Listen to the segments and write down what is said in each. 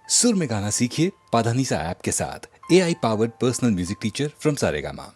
सुर में गाना सीखिए पाधानीसा ऐप के साथ। AI powered personal music teacher from Saregama.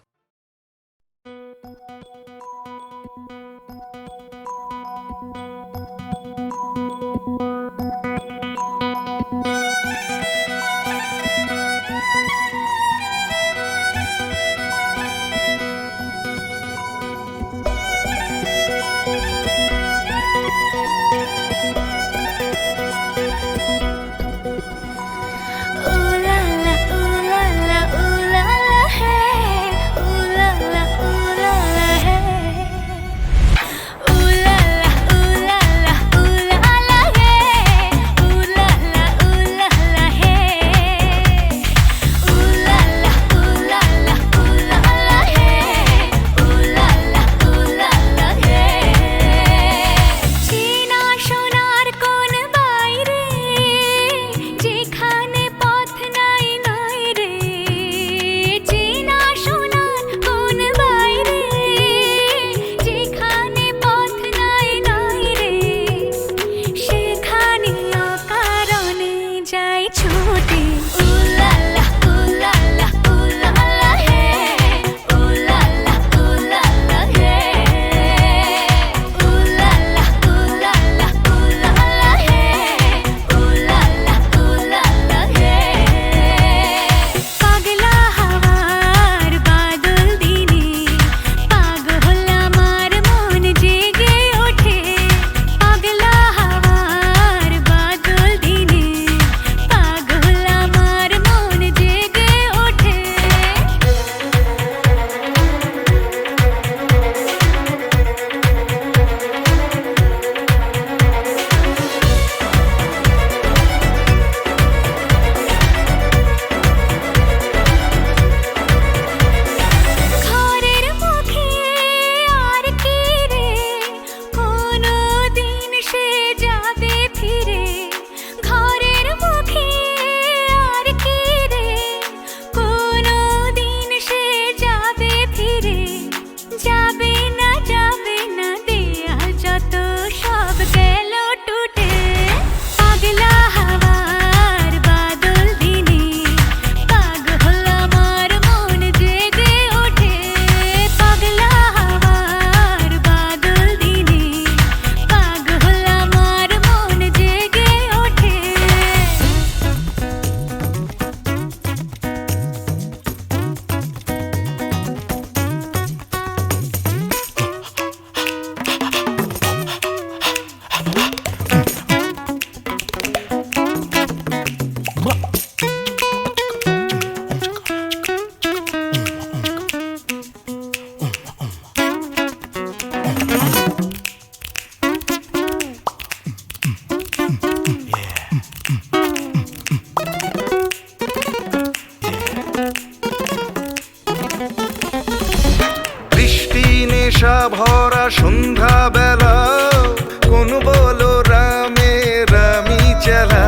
ভরা সন্ধ্যা বেলা কোন বলো রামে রামি চেলা।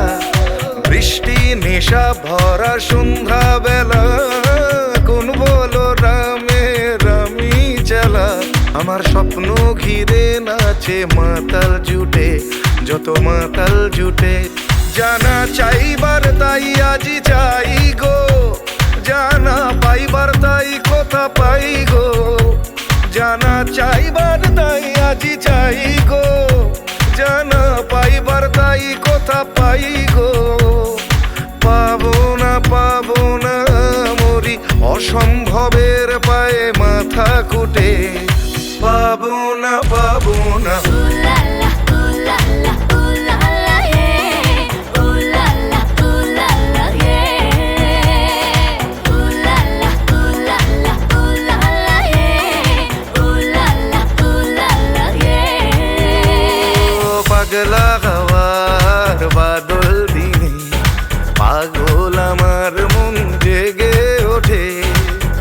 বৃষ্টি নেশা ভরা সন্ধ্যা বেলা কোন বলো রামে রামি চেলা। আমার স্বপ্ন ঘিরে নাচে মাতাল জুটে, যত মাতাল জুটে। জানা চাইবার তাই আজি চাই গো, জানা পাইবার তাই কথা পাই গো। জানা চাইবার তাই আজি চাই গো, জানা পাইবার তাই কথা পাই গো। পাবো না মরি অসম্ভবের পায়ে মাথা কুটে। পাবো না পাগলা হাওয়ার বাদল দিনে পাগল আমার মন জেগে ওঠে।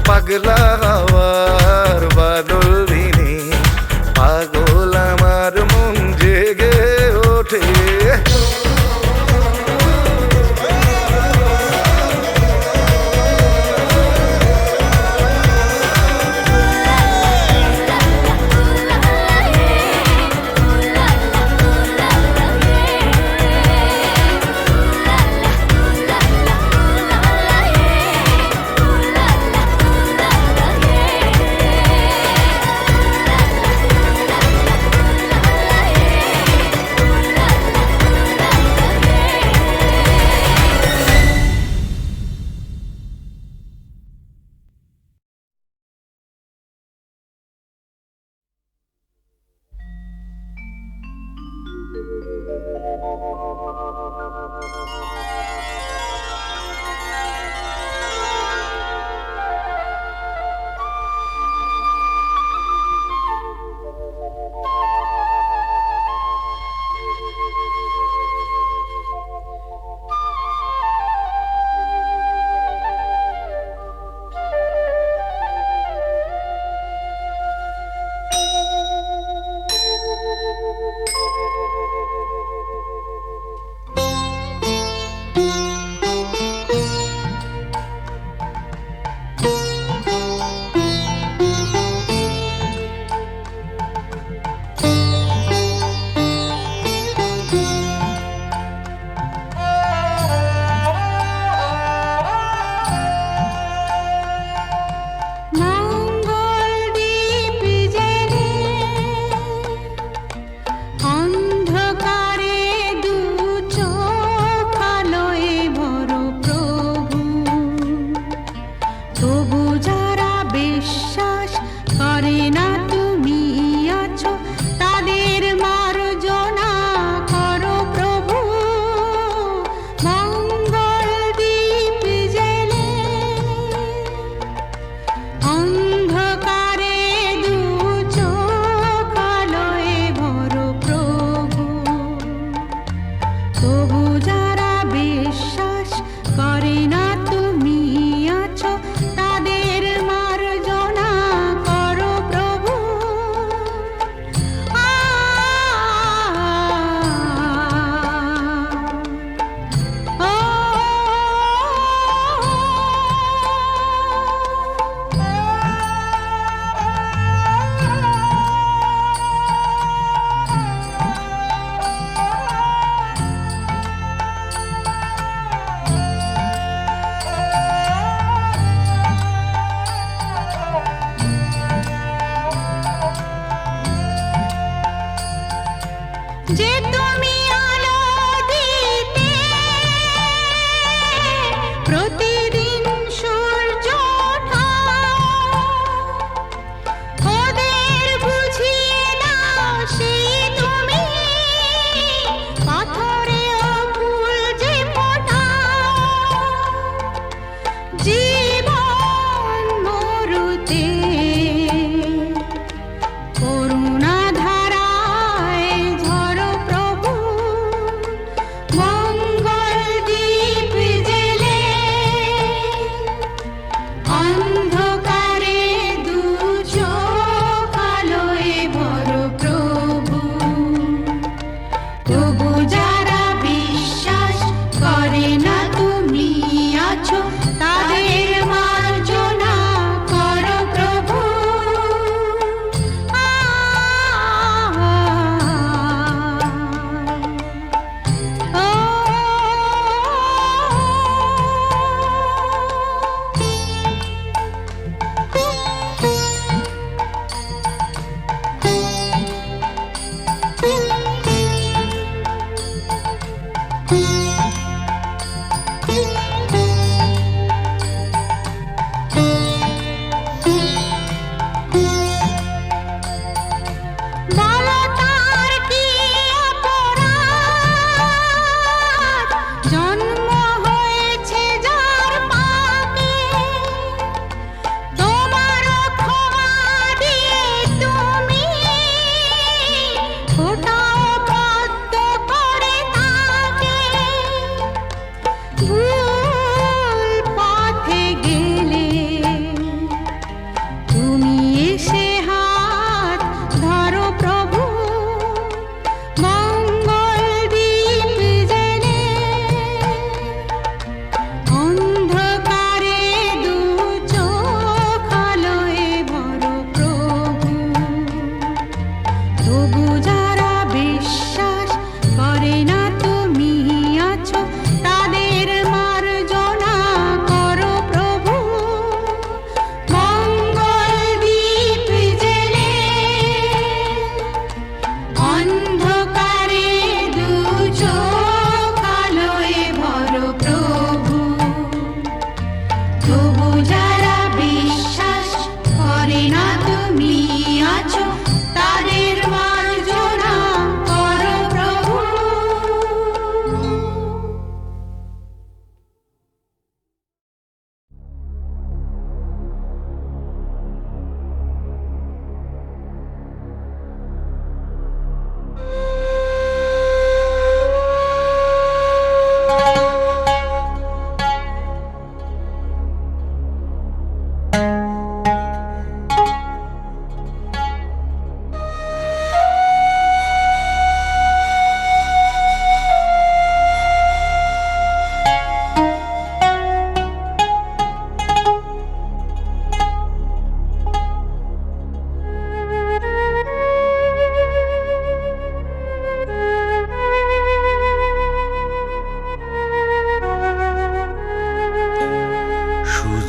পাগলা হাওয়ার বাদল দিনে পাগল আমার মন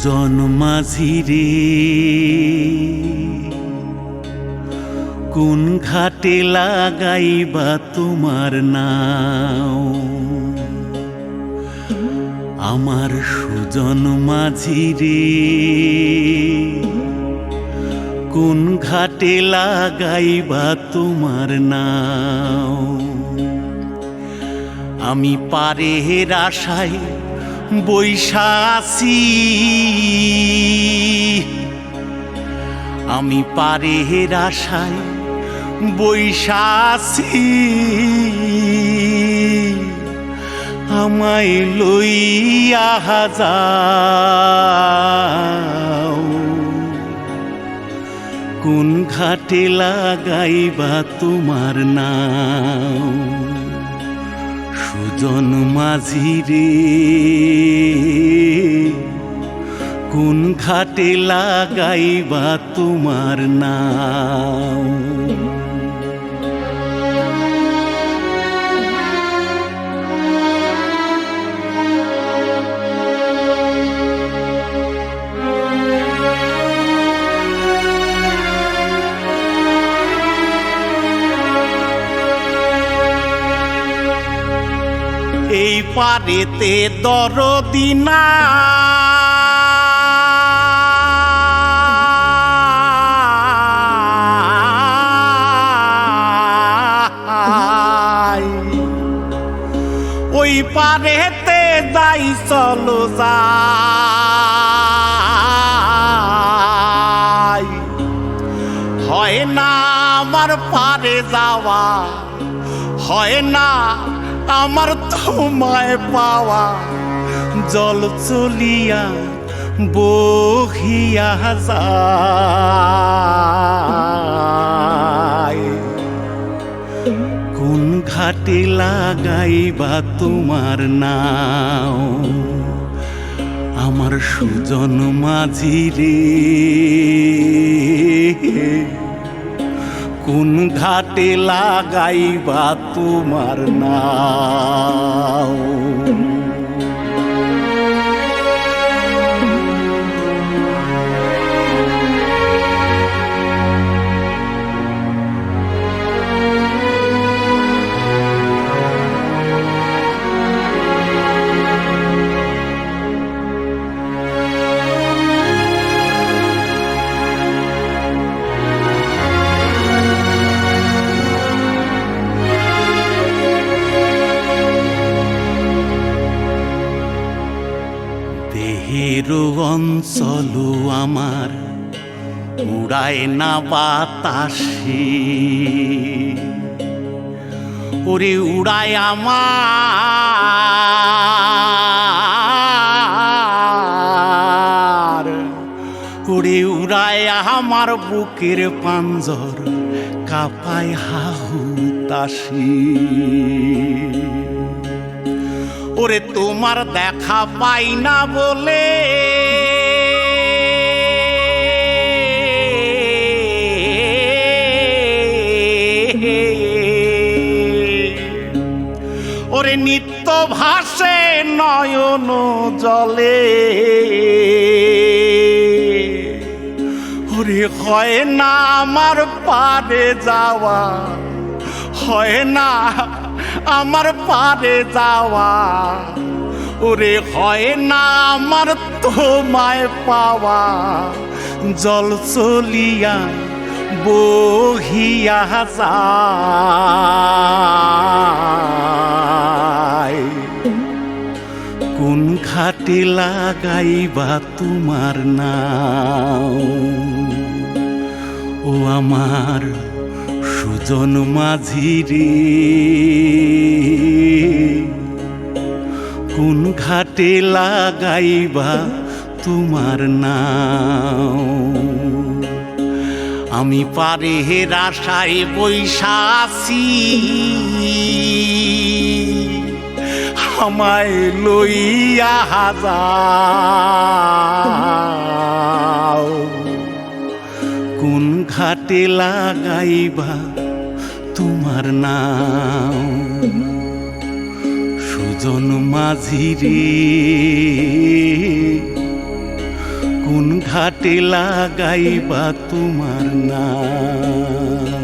সুজন মাঝি রে কোন ঘাটে লাগাইবা তোমার নাও আমার সুজন মাঝি রে কোন ঘাটে লাগাইবা তোমার নাও আমি পারের আশায় বৈশা আছি আমি পারের আশায় বৈশা আছি আমায় লইয়া যাও কোন ঘাটে লাগাইবা তোমার নাও সুজন মাঝি রে কোন ঘাটে লাগাইবা তোমার নাও এই পারেতে দরদি নাই ওই পারেতে যাই চলো যাই হয় না আমার পারে যাওয়া হয় না আমার তোমায় পাওয়া জল চলিয়া বহিয়া যায় কোন ঘাটে লাগাইবা তোমার নাও আমার সুজন মাঝি রে কোন ঘাটে লাগাইবা তোমার নাও দেহেরো অঞ্চল আমার উড়ায় না বাতাসে ওরে উড়ায় আমার ওরে উড়ায় আমার বুকের পাঞ্জর কাঁপায় হাহুতাশি ওরে তোমার দেখা পাই না বলে ওরে নিত্য ভাসে নয়ন জলে ওরে হয় না আমার পারে যাওয়া হয় না আমার পারে যাওয়া ওরে হয় না আমার তোমায় পাওয়া জল চলিয়া বহিয়া যায় কোন ঘাটে লাগাইবা তোমার নাও ও আমার সুজন মাঝি রে কোন ঘাটে লাগাইবা তোমার নাও আমি পারের আশায় বৈশা আছি আমায় লইয়া যাও কোন ঘাটে লাগাইবা তোমার নাও সুজন মাঝি রে কোন ঘাটে লাগাইবা তোমার নাম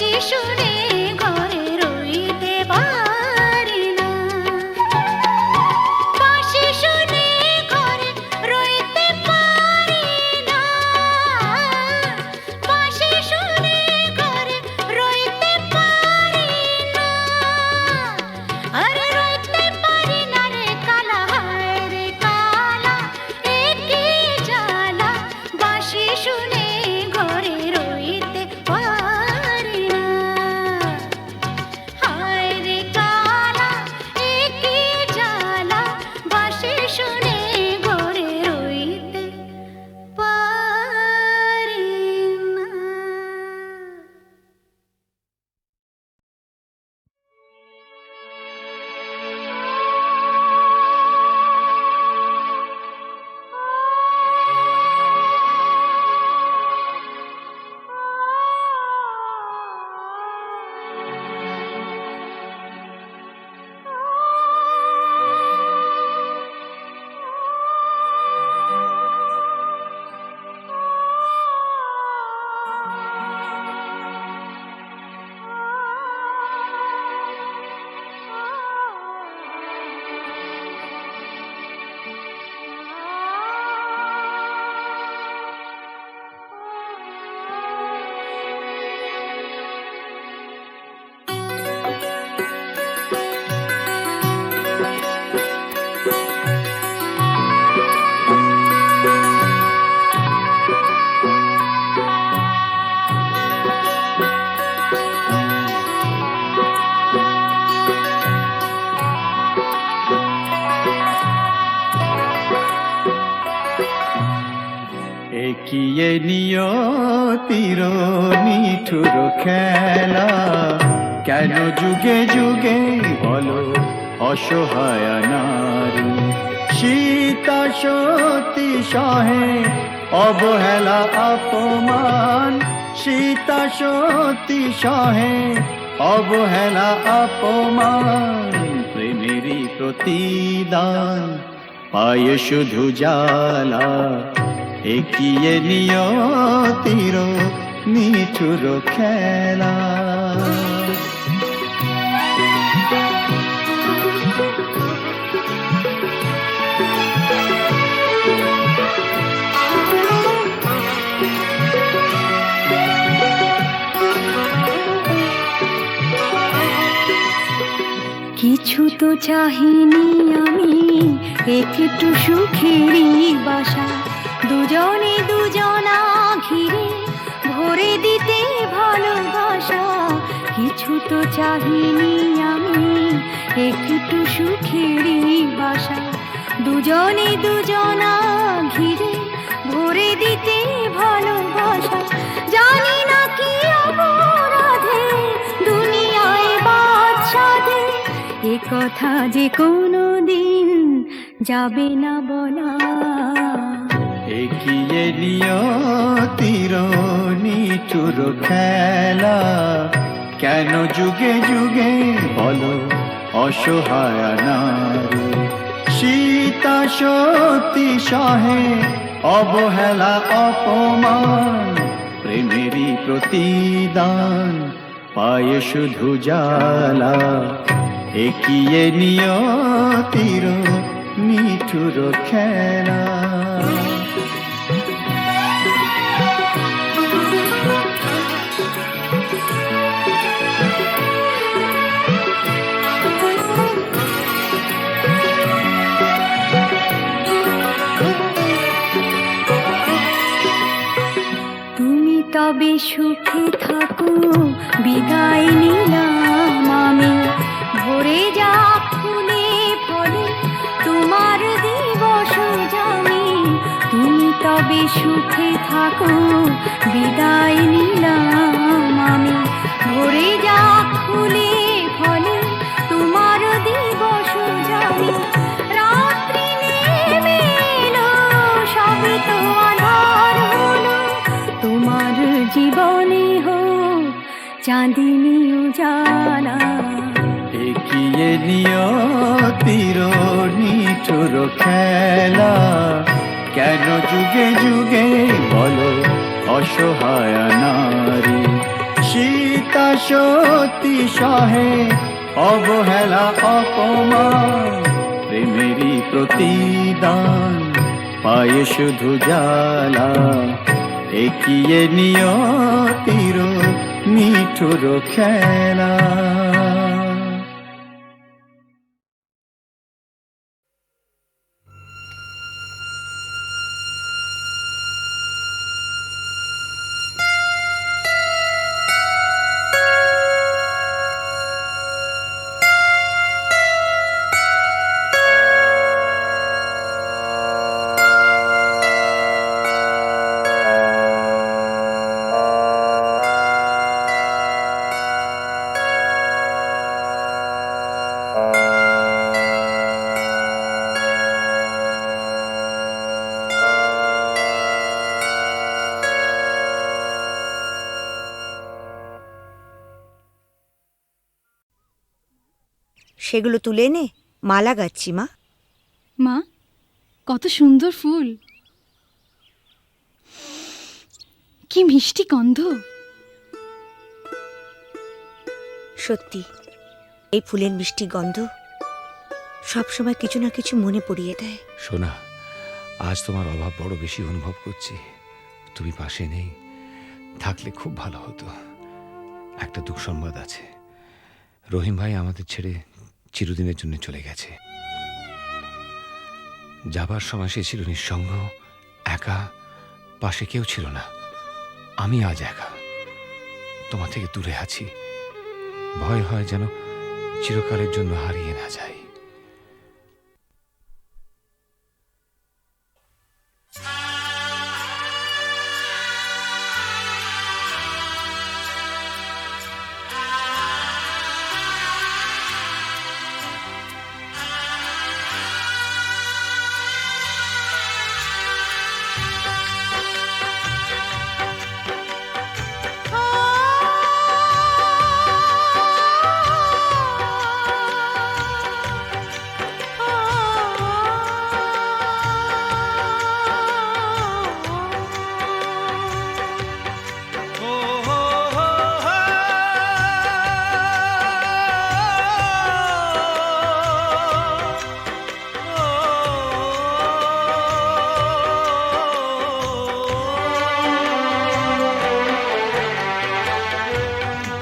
বাঁশি শুনে ঘরে রইতে পারি না। বাঁশি শুনে ঘরে রইতে পারি না। বাঁশি শুনে ঘরে রইতে পারি না। আরে রইতে পারি না রে কালা, হায় রে কালা, এ কি জ্বালা, বাঁশি শুনে ঘরে রইতে পারি না। হায় রে কালা, এ কি জ্বালা, বাঁশি শুনে ঘরে রইতে পারি না। একিয়ে নিয়তির নিঠুর খেলা, কেন যুগে যুগে বলো অসহায় নারী। সীতা সতী সহে অবহেলা অপমান, সীতা সতী সহে অবহেলা অপমান। প্রেমেরই প্রতিদান পায় শুধু জ্বালা, একিয়ে নিয়তির নিঠুর খেলা। কিছু তো চাহিনি আমি, একটু সুখেরই বাসা, দুজনে দুজনা ঘিরে ভরে দিতে ভালোবাসা। কিছু তো চাহিনি আমি, একটু সুখেরই বাসা, দুজনে দুজনা ঘিরে ভরে দিতে ভালোবাসা। জানি না কি অপরাধে দুনিয়ায় বাদশাদের, এ কথা যে কোনো দিন যাবে না বলা। একিয়ে নিয়তির নিঠুর খেলা, কেন যুগে যুগে বলো অসহায় নারী। সীতা সতী সহে অবহেলা অপমান, প্রেমেরই প্রতিদান পায় শুধু জ্বালা। একিয়ে নিয়তির নিঠুর খেলা। তুমি তবে সুখে থাকো, বিদায় নিলাম আমি। ভরে যাক ফুলে ফলে তোমার দিবস জামি। তুমি তবে সুখে থাকো, বিদায় নিলাম আমি। ভরে যাক ফুলে ফলে তোমার দিবস জামি। রাত্রি নেমে এলো, সবে তো আধার হলো, তোমার জীবনে হোক চাঁদিনী উজালা। একিয়ে নিয়তির নিঠুর খেলা, কেন যুগে যুগে বলো অসহায় নারী। সীতা সত্যি সহে অবহেলা অপমান, প্রেমেরই প্রতিদান পায়ে শুধু জ্বালা, একিয়ে নিয়তির নিঠুর খেলা। সেগুলো তুলে এনে মালা গাচ্ছি মা। মা, কত সুন্দর ফুল, কি মিষ্টি গন্ধ। সত্যি এই ফুলের মিষ্টি গন্ধ সবসময় কিছু না কিছু মনে পড়িয়ে দেয়। সোনা, আজ তোমার অভাব বড় বেশি অনুভব করছি। তুমি পাশে নেই, থাকলে খুব ভালো হতো। একটা দুঃসংবাদ আছে, রহিম ভাই আমাদের ছেড়ে চিরদিনের জন্য চলে গেছে। যাবার সময় সে ছিল নিঃসঙ্গ, একা, পাশে কেউ ছিল না। আমি আজ একা, তোমার থেকে দূরে আছি। ভয় হয় যেন চিরকালের জন্য হারিয়ে না যাই।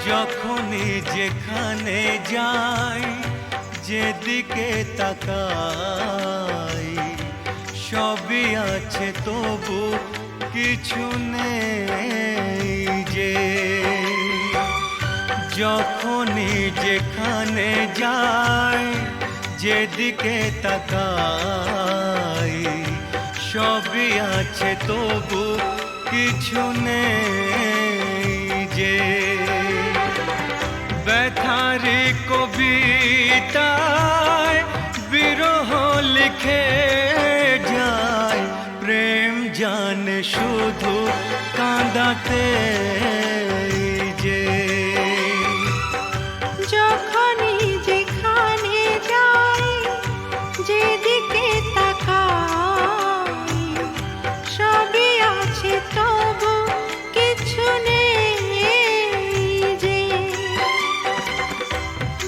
যখনই যেখানে যাই, যেদিকে তাকাই, সবই আছে তবু কিছু নেই যে। যখনই যেখানে যাই, যেদিকে তাকাই, সবই আছে তবু কিছু নেই যে। ব্যথারি কবিতায় বিরহ লিখে যায়, প্রেম জানে শুধু কাঁদাতে যে। যখনই যেখানে যাই, যেদিকে তাকাই, সবই আছে তবু কিছু নেই যে।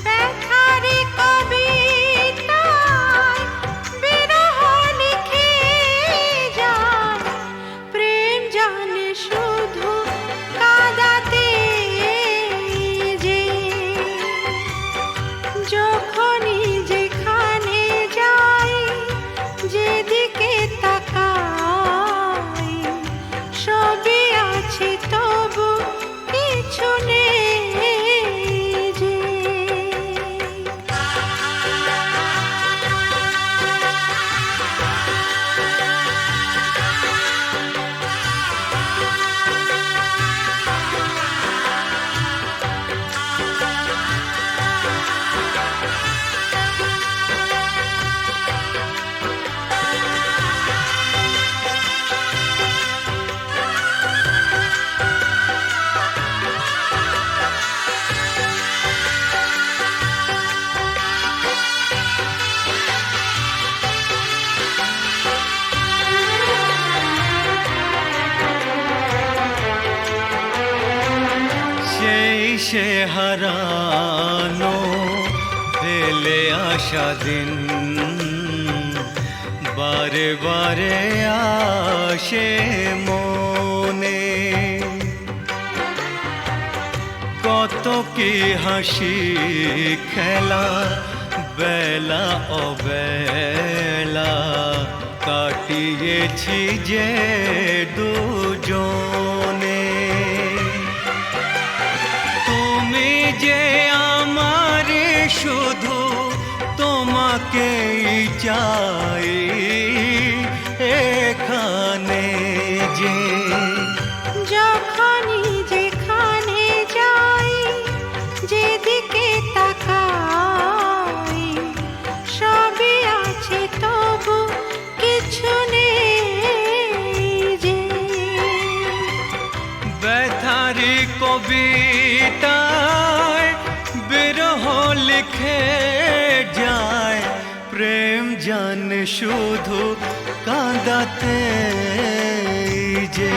ব্যথারি কবিতায় বিরহ লিখে যায়, প্রেম জানে শুধু কাঁদাতে হারানো ফেলে আসা দিন বারে বারে আসে মনে। কত কি হাসি খেলা বেলা অবেলা কাটিয়েছি যে দুজনে। তুমি যে আমার শুধু তোমাকেই চাই এখানে যে। যখনই যেখানে যাই যেদিকে তাকাই সবই আছে তবু কিছু নেই যে। ব্যথারি কবিতায় বিরহ লিখে যায় প্রেম জানে শুধু কাঁদাতে যে।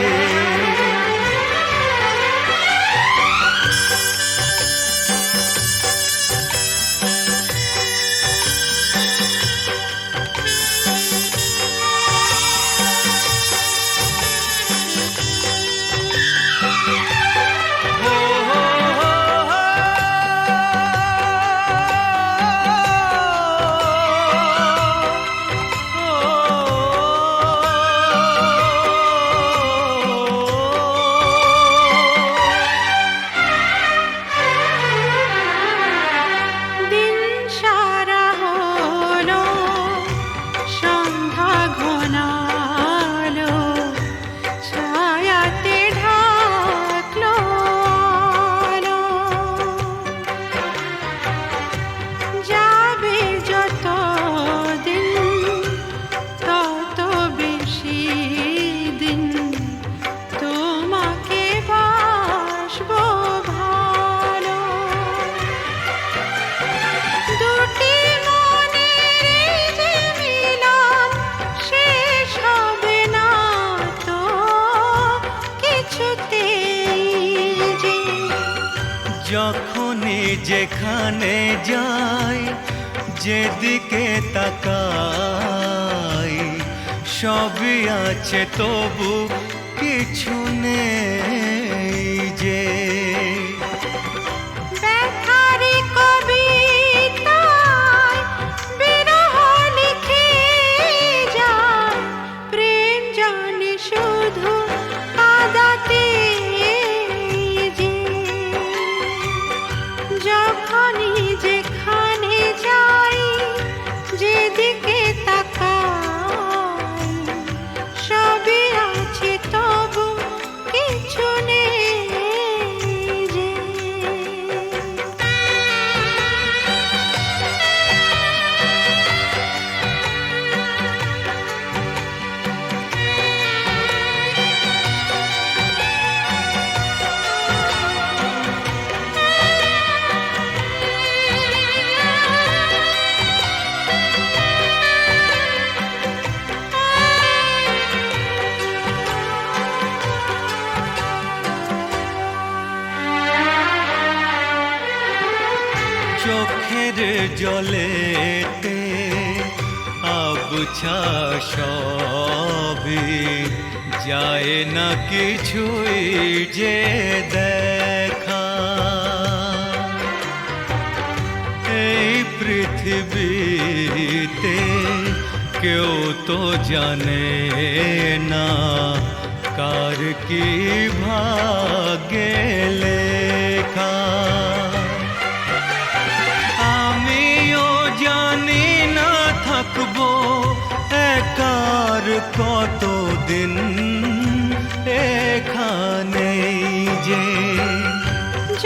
দিন সারা হলো সন্ধ্যা ঘনালো ছায়াতে ঢাকলো আলো। যাবে যত দিন তত বেশি দিন তোমাকে বাসবো ভালো। দুটি মনের যে মিলন শেষ হবে না তো কিছুতেই যে। যখনই যেখানে যাই যেদিকে তাকাই সবই আছে তবু কিছু নেই যে। ব্যথারি কবিতায় বিরহ লিখে যায় প্রেম জানে শুধু কাঁদাতে যে। যখনই যেখানে যাই যেদিকে তাকাই সবই আছে তবু কিছু নেই যে। চোখের জলেতে আবছা সবই যায় না কিছুই যে দেখা। এই পৃথিবীতে কেউ তো জানে না কার কি ভাগ্যে লেখা। আমিও জানি না থাকবো একার কতদিন এখানে যে।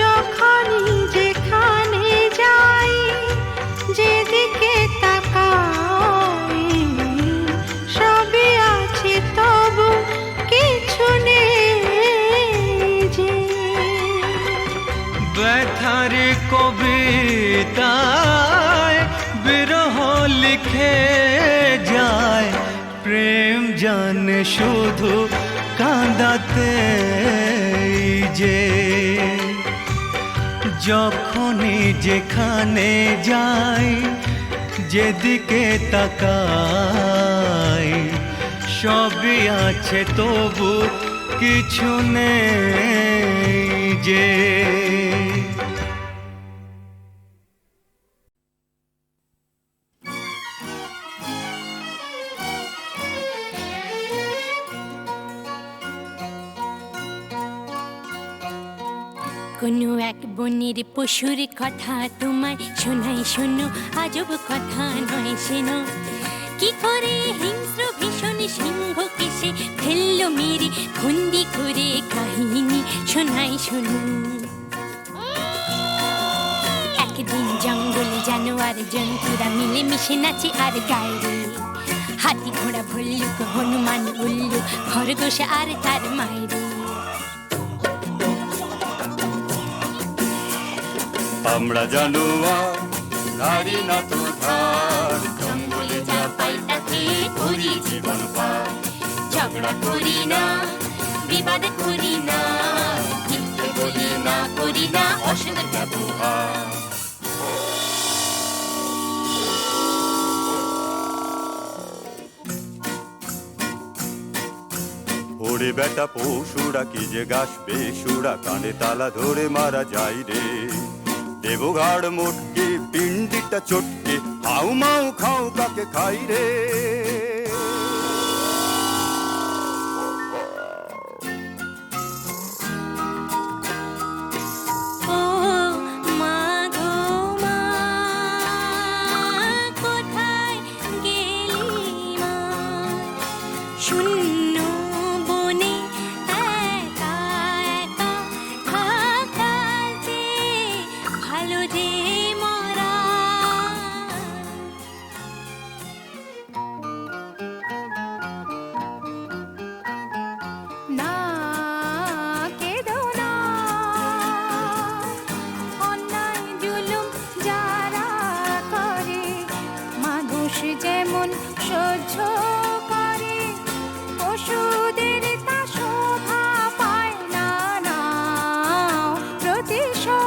যখনই যেখানে যাই যেদিকে তাকাই সবই আছে তবু কিছু নেই যে। ব্যথারি কবিতায় বিরহ লিখে যায় প্রেম জানে শুধু কাঁদাতে যে। যখনই যেখানে যাই, যেদিকে তাকাই, সবই আছে তবু কিছু নেই যে। কোনো এক বনের পশুর কথা তোমায় শোনাই, শোনো আজব কথা নয় শোনো। কি করে হিংস্র ভীষণ সিংহকে সে ফেললো মেরে বন্দি করে, কাহিনী শোনাই শোনো। একদিন জঙ্গলে জানোয়ার জন্তুরা মিলে মিশে নাচে আর গায়ে রে। হাতি ঘোড়া ভল্লুক হনুমান উল্লু খরগোশ আর তার মায়ের। আমরা জানোয়ার নারী না তো ধার, জঙ্গলে যা পাই তাকে করি জীবন পার। ঝগড়া করি না, বিবাদ করি না, মিথ্যে বলি না, করি না অসৎ ব্যবহার। ওরে বেটা পশুরা কি যে গাছ বেসুরা, কানে তালা ধরে মারা যায় রে। দেবঘাড় মোটকে পিন্ডিটা চটকে হাউ মাউ খাও কাকে খাই রে। ও মা গো মা, কোথায় গেলি মা? শূন্য বনে একা একা থাকাতে ভালো যে মরা। না কেঁদো না, অন্যায় জুলুম যারা করে মানুষ যেমন সহ্য করে, পশুদের তা শোভা পায় না। না প্রতিশোধ।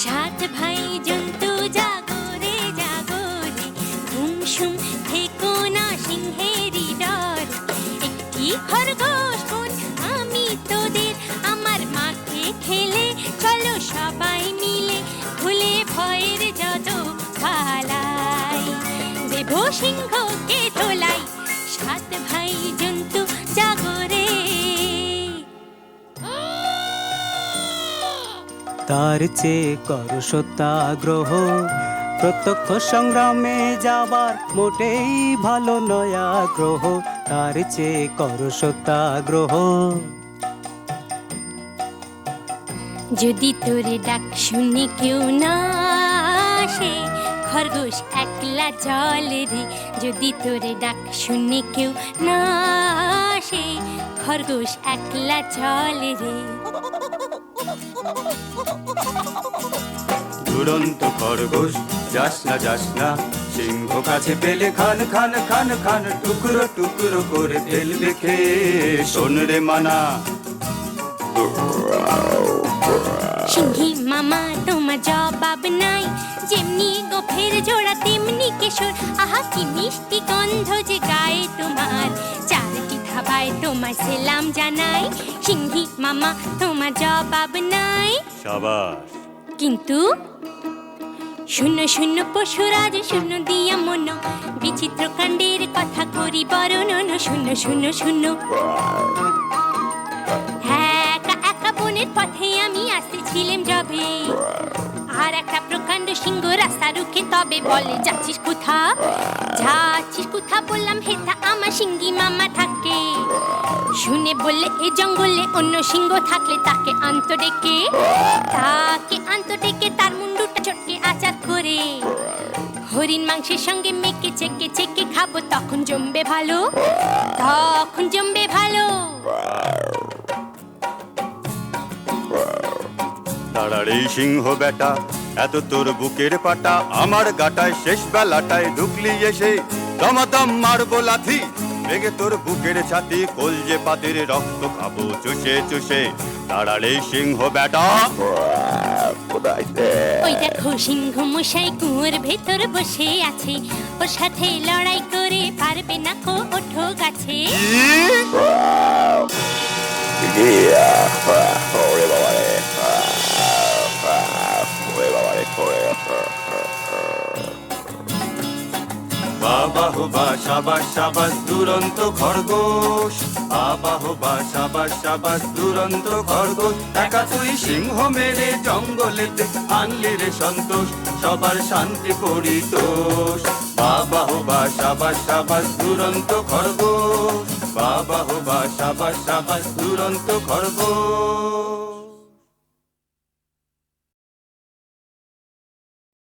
সাত ভাই জন্তু জাগরে জাগরে, ঘুমসুম থেকো না সিংহেরই ডর। একটি খরগোশ বোন আমি তোদের, আমার মাঠে খেলে চলো সবাই মিলে, ভুলে ভয়ের যত পালাই, দেব সিংহকে তোলাই। সাত ভাই জন্তু জাগরে। তার চেয়ে কর সত্যাগ্রহ, প্রত্যক্ষ সংগ্রামে যাবার মোটেই ভালো নয় আগ্রহ। তার চেয়ে কর সত্যাগ্রহ। যদি তোরে ডাক শুনে কেউ না আসে, খরগোশ একলা চলে রে। যদি তোরে ডাক শুনে কেউ না আসে, খরগোশ একলা চলে রে। দুরন্ত খরগোশ যাস না, সিংহ কাছে পেলে খান খান খান খান, টুকরো টুকরো করে ফেলবে খেয়ে। শোন রে মানা, সিংহী মামা তোমার জবাব নাই, যেমনি গোফের জোড়া তেমনি কেশর। আহা কি মিষ্টি গন্ধ যে গায়ে তোমার, চারটি ধাবায় তোমার সেলাম জানাই। সিংহী মামা তোমার জবাব নাই। সাবাস। কিন্তু শূন্য শূন্য পশুরাজ শূন্য দিয়া মন, বিচিত্র কাণ্ডের কথা করি বর্ণন। শূন্য শূন্য শূন্য। একা একা বনের পথে আমি আসতেছিলাম যবে, আর একটা প্রকাণ্ড সিংহ রাস্তা রুখে তবে বলে, যাচ্ছিস কোথা? যাচ্ছিস কোথা বললাম, হেথা আমার সিংহী মামা থাকে। শুনে বললে এ জঙ্গলে অন্য সিংহ থাকলে তাকে আন্ত ডেকে, তার মুন্ডুটা চটকে আচার করে। হরিণ মাংসের সঙ্গে মেখে চেকে চেকে খাবো, তখন জমবে ভালো, তখন জমবে ভালো। তাড়ার এই সিংহ বেটা, এত তোর বুকের পাটা, আমার গাটায় শেষ বেলাটায় ঢুকলি এসে দমাদম মারবো লাথি। ভেঙে তোর বুকের ছাতি কলজে পাতির রক্ত খাবো চুষে চুষে দাঁড়ালে সিংহ বেটা ওই দেখো সিংহ মশাই কুয়োর ভেতর বসে আছে, ওর সাথে লড়াই করে পারবে না কো ওঠো গাছে। বাবা হো বা সাবাস সাবাস দুরন্ত খরগোশ, বাবা হো বা সাবাস সাবাস দুরন্ত খরগোশ। একা তুই সিংহ মেরে জঙ্গলেতে আনলি রে সন্তোষ, সবার শান্তি পরিতোষ। বাবা হো বা সাবাস সাবাস দুরন্ত খরগোশ, বাবা হো বা সাবাস সাবাস দুরন্ত খরগোশ।